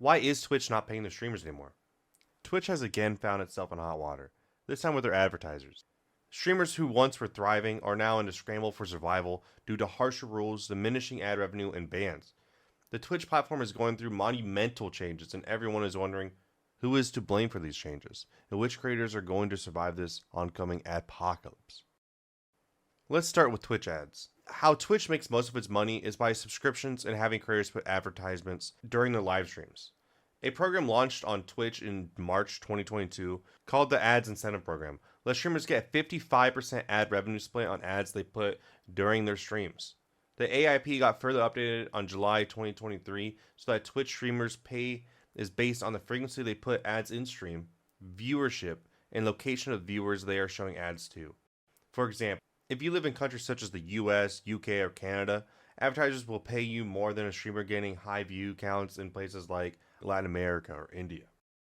Why is Twitch not paying their streamers anymore? Twitch has again found itself in hot water, this time with their advertisers. Streamers who once were thriving are now in a scramble for survival due to harsher rules, diminishing ad revenue, and bans. The Twitch platform is going through monumental changes, and everyone is wondering who is to blame for these changes, and which creators are going to survive this oncoming adpocalypse. Let's start with Twitch ads. How Twitch makes most of its money is by subscriptions and having creators put advertisements during their live streams. A program launched on Twitch in March 2022 called the Ads Incentive Program lets streamers get a 55% ad revenue split on ads they put during their streams. The AIP got further updated on July 2023 so that Twitch streamers' pay is based on the frequency they put ads in stream, viewership, and location of viewers they are showing ads to. For example, if you live in countries such as the US, UK, or Canada, advertisers will pay you more than a streamer getting high view counts in places like Latin America or India.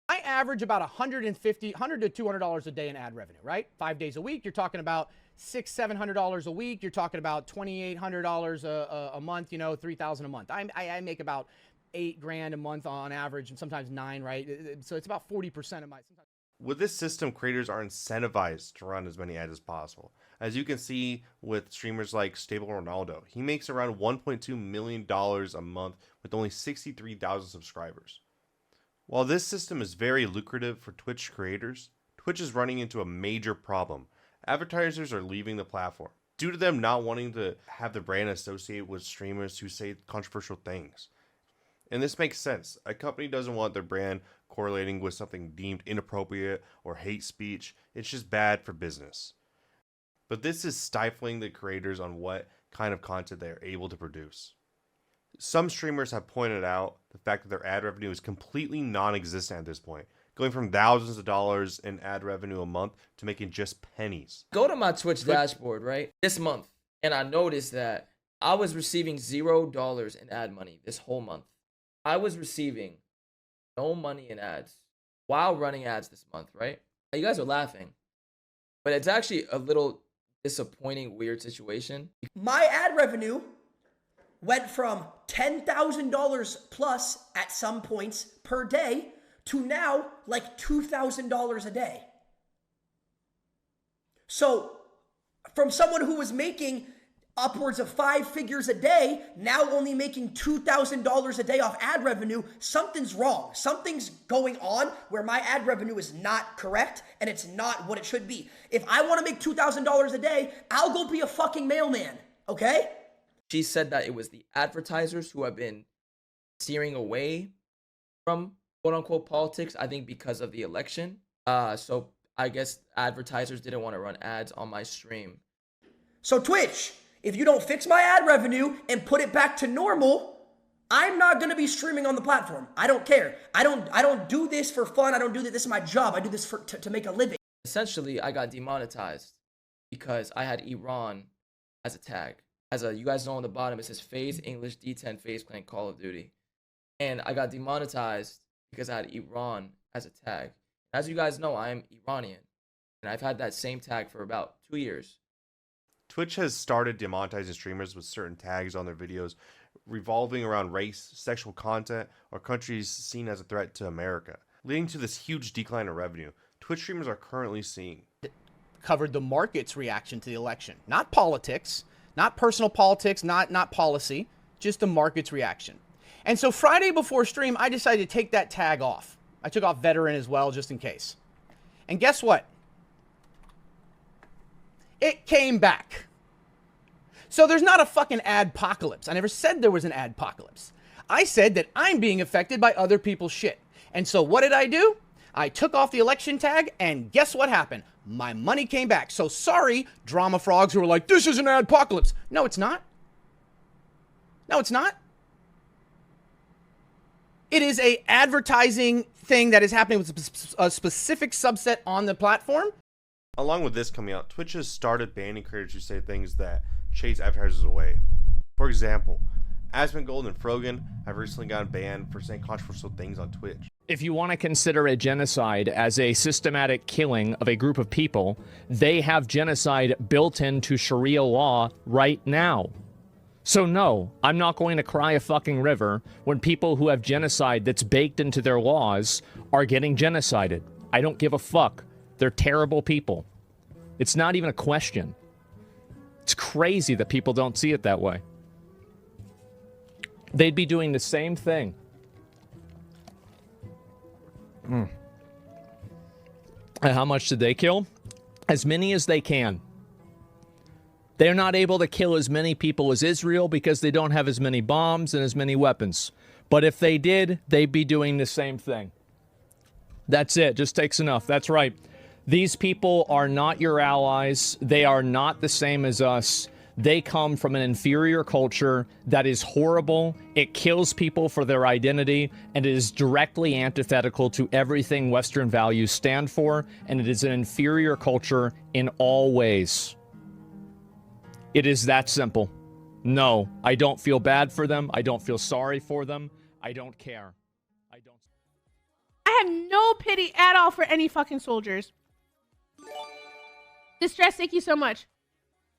I average about $100 to $200 a day in ad revenue, right? 5 days a week, you're talking about $600-700 a week. You're talking about $2,800 a month, you know, $3,000 a month. I make about $8,000 a month on average, and sometimes 9, right? So it's about 40% of my. With this system, creators are incentivized to run as many ads as possible. As you can see with streamers like Stable Ronaldo, he makes around $1.2 million a month with only 63,000 subscribers. While this system is very lucrative for Twitch creators, Twitch is running into a major problem. Advertisers are leaving the platform due to them not wanting to have the brand associated with streamers who say controversial things. And this makes sense. A company doesn't want their brand correlating with something deemed inappropriate or hate speech. It's just bad for business. But this is stifling the creators on what kind of content they are able to produce. Some streamers have pointed out the fact that their ad revenue is completely non-existent at this point, going from thousands of dollars in ad revenue a month to making just pennies. Go to my Twitch dashboard, right, this month, and I noticed that I was receiving $0 in ad money this whole month. I was receiving no money in ads while running ads this month, right? You guys are laughing, but it's actually a little disappointing, weird situation. My ad revenue went from $10,000 plus at some points per day to now like $2,000 a day. So from someone who was making upwards of 5 figures a day, now only making $2,000 a day off ad revenue, something's wrong. Something's going on where my ad revenue is not correct and it's not what it should be. If I want to make $2,000 a day, I'll go be a fucking mailman, okay? She said that it was the advertisers who have been steering away from quote-unquote politics, I think because of the election. So I guess advertisers didn't want to run ads on my stream. So Twitch, if you don't fix my ad revenue and put it back to normal, I'm not going to be streaming on the platform. I don't care. I don't do this for fun. I don't do this. This is my job. I do this to make a living. Essentially, I got demonetized because I had Iran as a tag. You guys know on the bottom, it says FaZe English D10 FaZe playing Call of Duty. And I got demonetized because I had Iran as a tag. As you guys know, I am Iranian. And I've had that same tag for about 2 years. Twitch has started demonetizing streamers with certain tags on their videos revolving around race, sexual content, or countries seen as a threat to America, leading to this huge decline in revenue Twitch streamers are currently seeing. Covered the market's reaction to the election, not politics, not personal politics, not policy, just the market's reaction. And so Friday before stream, I decided to take that tag off. I took off veteran as well, just in case. And guess what? It came back. So there's not a fucking adpocalypse. I never said there was an adpocalypse. I said that I'm being affected by other people's shit. And so what did I do? I took off the election tag, and guess what happened? My money came back. So sorry, drama frogs who are like, this is an adpocalypse. No, it's not. No, it's not. It is a advertising thing that is happening with a specific subset on the platform. Along with this coming out, Twitch has started banning creators who say things that chase advertisers away. For example, Asmongold and Frogan have recently gotten banned for saying controversial things on Twitch. If you want to consider a genocide as a systematic killing of a group of people, they have genocide built into Sharia law right now. So no, I'm not going to cry a fucking river when people who have genocide that's baked into their laws are getting genocided. I don't give a fuck. They're terrible people. It's not even a question. It's crazy that people don't see it that way. They'd be doing the same thing. And how much did they kill? As many as they can. They're not able to kill as many people as Israel because they don't have as many bombs and as many weapons. But if they did, they'd be doing the same thing. That's it. Just takes enough. That's right. These people are not your allies. They are not the same as us. They come from an inferior culture that is horrible. It kills people for their identity, and it is directly antithetical to everything Western values stand for, and it is an inferior culture in all ways. It is that simple. No, I don't feel bad for them. I don't feel sorry for them. I don't care. I have no pity at all for any fucking soldiers. Distress, thank you so much.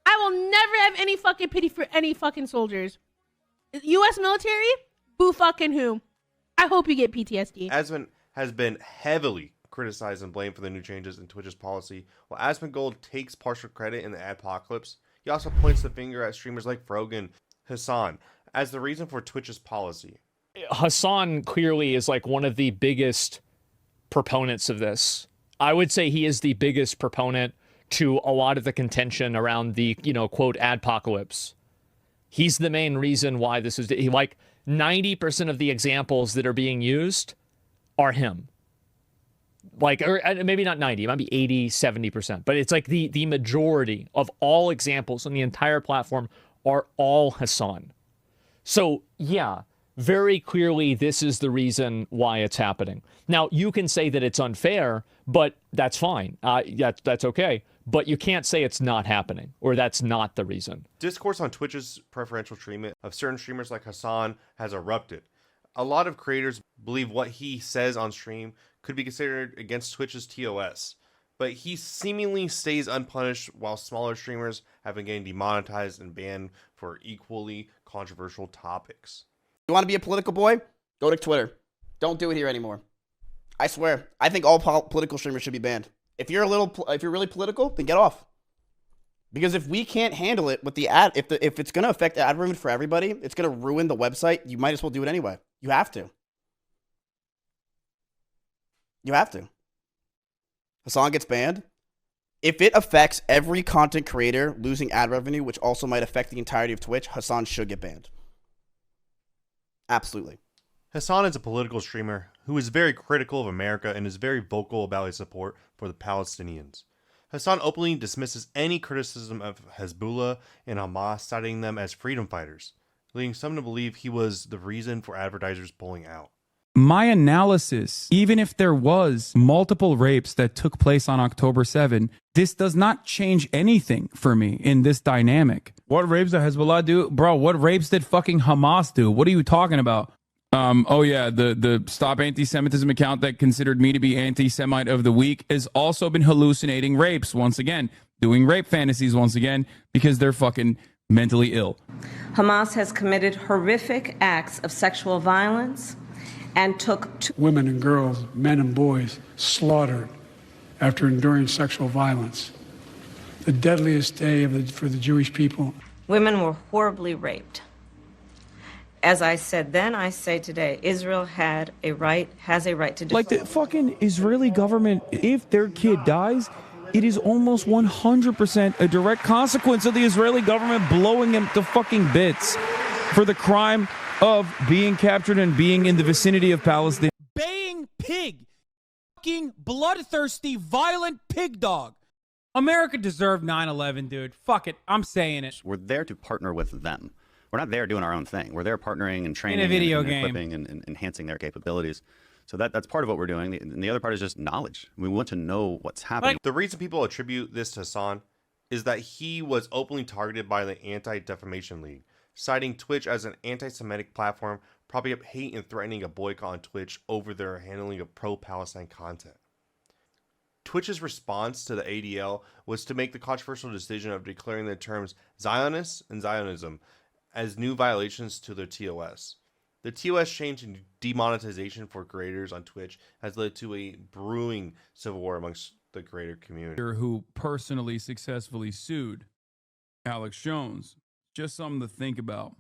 I will never have any fucking pity for any fucking soldiers. U.S. military? Boo fucking who? I hope you get PTSD. Aspen has been heavily criticized and blamed for the new changes in Twitch's policy. While Aspen Gold takes partial credit in the Adpocalypse, he also points the finger at streamers like Frogan, Hasan, as the reason for Twitch's policy. Hasan clearly is like one of the biggest proponents of this. I would say he is the biggest proponent to a lot of the contention around the, quote, Adpocalypse. He's the main reason why this is, like, 90% of the examples that are being used are him. Like, or maybe not 90, it might be 80, 70%. But it's like the majority of all examples on the entire platform are all Hasan. So, yeah, very clearly this is the reason why it's happening. Now, you can say that it's unfair, but that's fine. That's okay. But you can't say it's not happening, or that's not the reason. Discourse on Twitch's preferential treatment of certain streamers like Hasan has erupted. A lot of creators believe what he says on stream could be considered against Twitch's TOS, but he seemingly stays unpunished while smaller streamers have been getting demonetized and banned for equally controversial topics. You want to be a political boy? Go to Twitter. Don't do it here anymore. I swear. I think all political streamers should be banned. If you're really political, then get off. Because if we can't handle it with the ad, if it's gonna affect the ad revenue for everybody, it's gonna ruin the website. You might as well do it anyway. You have to. You have to. Hasan gets banned. If it affects every content creator losing ad revenue, which also might affect the entirety of Twitch, Hasan should get banned. Absolutely. Hasan is a political streamer who is very critical of America and is very vocal about his support for the Palestinians. Hasan openly dismisses any criticism of Hezbollah and Hamas, citing them as freedom fighters, leading some to believe he was the reason for advertisers pulling out. My analysis, even if there was multiple rapes that took place on October 7, this does not change anything for me in this dynamic. What rapes did Hezbollah do? Bro, what rapes did fucking Hamas do? What are you talking about? The Stop Anti-Semitism account that considered me to be anti-Semite of the week has also been hallucinating rapes once again, doing rape fantasies once again because they're fucking mentally ill. Hamas has committed horrific acts of sexual violence and took women and girls, men and boys slaughtered after enduring sexual violence. The deadliest day for the Jewish people. Women were horribly raped. As I said then, I say today, Israel has a right to Like the fucking Israeli government, if their kid dies, it is almost 100% a direct consequence of the Israeli government blowing him to fucking bits for the crime of being captured and being in the vicinity of Palestine. Baying pig. Fucking bloodthirsty, violent pig dog. America deserved 9/11, dude. Fuck it. I'm saying it. We're there to partner with them. We're not there doing our own thing. We're there partnering and training in a video and game. equipping and enhancing their capabilities. So that's part of what we're doing. And the other part is just knowledge. We want to know what's happening. The reason people attribute this to Hasan is that he was openly targeted by the Anti-Defamation League, citing Twitch as an anti-Semitic platform, propping up hate and threatening a boycott on Twitch over their handling of pro-Palestine content. Twitch's response to the ADL was to make the controversial decision of declaring the terms Zionists and Zionism as new violations to their TOS. The TOS change in demonetization for creators on Twitch has led to a brewing civil war amongst the creator community. Who personally successfully sued Alex Jones. Just something to think about.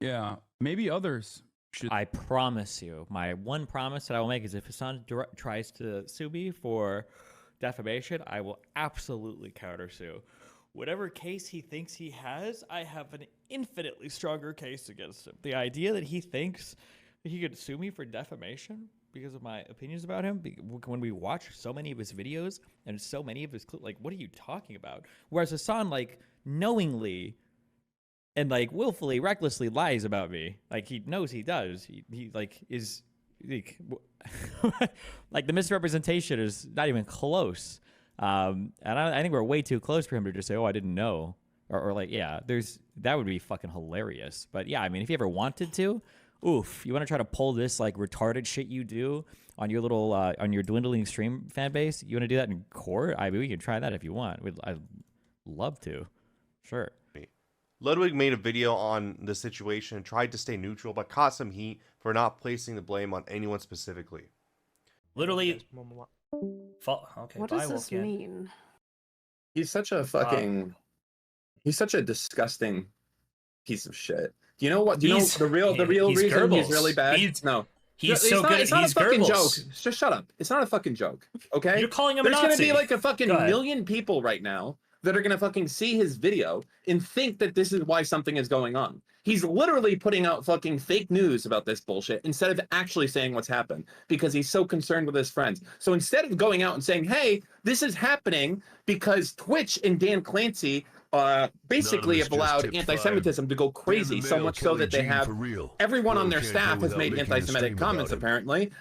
Yeah, maybe others should. I promise you, my one promise that I will make is if Hasan tries to sue me for defamation, I will absolutely countersue. Whatever case he thinks he has, I have an infinitely stronger case against him. The idea that he thinks that he could sue me for defamation because of my opinions about him, when we watch so many of his videos and so many of his clips, like, what are you talking about? Whereas Hasan, like, knowingly and, like, willfully, recklessly lies about me. Like, he knows he does. He like, is, like, like, the misrepresentation is not even close. And I think we're way too close for him to just say, oh, I didn't know. Or like, yeah, that would be fucking hilarious. But yeah, I mean, if you ever wanted to, oof, you want to try to pull this like retarded shit you do on your little, on your dwindling stream fan base, you want to do that in court? I mean, we can try that if you want. I'd love to. Sure. Ludwig made a video on the situation and tried to stay neutral, but caught some heat for not placing the blame on anyone specifically. Literally. Okay, what does this mean? He's such a fucking. He's such a disgusting piece of shit. Do you know what? Do you know the real reason Goebbels. he's really bad? No. He's so good. It's not He's a fucking Goebbels. joke. Just shut up. It's not a fucking joke. Okay? You're calling him There's a Nazi. There's gonna be like a fucking million people right now that are gonna fucking see his video and think that this is why something is going on. He's literally putting out fucking fake news about this bullshit instead of actually saying what's happened because he's so concerned with his friends. So instead of going out and saying, hey, this is happening because Twitch and Dan Clancy basically have allowed anti-Semitism to go crazy, so much so that they have everyone on their staff has made anti-Semitic comments, apparently.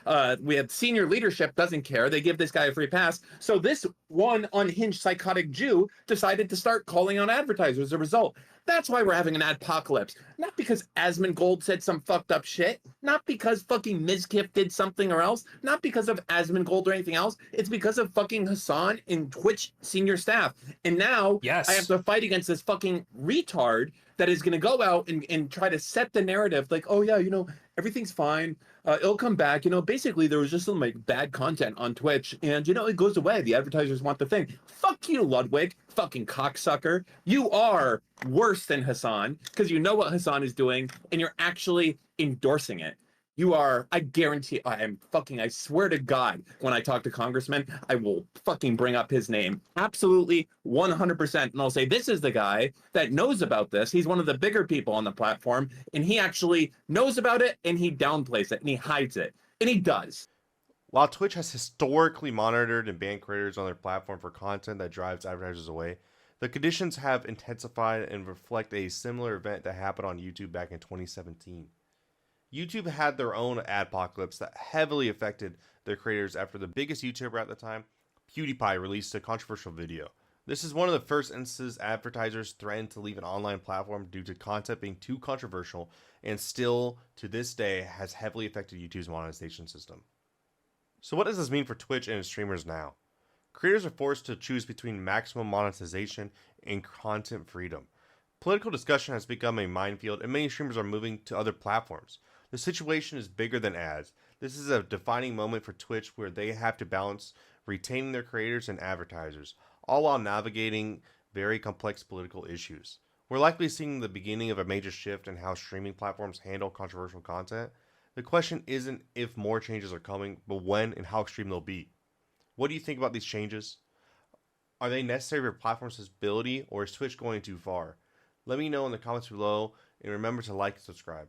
We have senior leadership doesn't care. They give this guy a free pass. So this one unhinged psychotic Jew decided to start calling on advertisers as a result. That's why we're having an adpocalypse. Not because Asmongold said some fucked up shit. Not because fucking Mizkif did something or else. Not because of Asmongold or anything else. It's because of fucking Hasan and Twitch senior staff. And now I have to fight against this fucking retard that is going to go out and try to set the narrative like, oh yeah, you know, everything's fine. It'll come back. You know, basically there was just some like bad content on Twitch and, you know, it goes away. The advertisers want the thing. Fuck you, Ludwig. Fucking cocksucker. You are worse than Hasan because you know what Hasan is doing and you're actually endorsing it. You are, I guarantee, I swear to God, when I talk to congressmen, I will fucking bring up his name. Absolutely 100%. And I'll say, this is the guy that knows about this. He's one of the bigger people on the platform, and he actually knows about it, and he downplays it, and he hides it. And he does. While Twitch has historically monitored and banned creators on their platform for content that drives advertisers away, the conditions have intensified and reflect a similar event that happened on YouTube back in 2017. YouTube had their own adpocalypse that heavily affected their creators after the biggest YouTuber at the time, PewDiePie, released a controversial video. This is one of the first instances advertisers threatened to leave an online platform due to content being too controversial, and still, to this day, has heavily affected YouTube's monetization system. So what does this mean for Twitch and its streamers now? Creators are forced to choose between maximum monetization and content freedom. Political discussion has become a minefield, and many streamers are moving to other platforms. The situation is bigger than ads. This is a defining moment for Twitch where they have to balance retaining their creators and advertisers, all while navigating very complex political issues. We're likely seeing the beginning of a major shift in how streaming platforms handle controversial content. The question isn't if more changes are coming, but when and how extreme they'll be. What do you think about these changes? Are they necessary for platform stability, or is Twitch going too far? Let me know in the comments below, and remember to like and subscribe.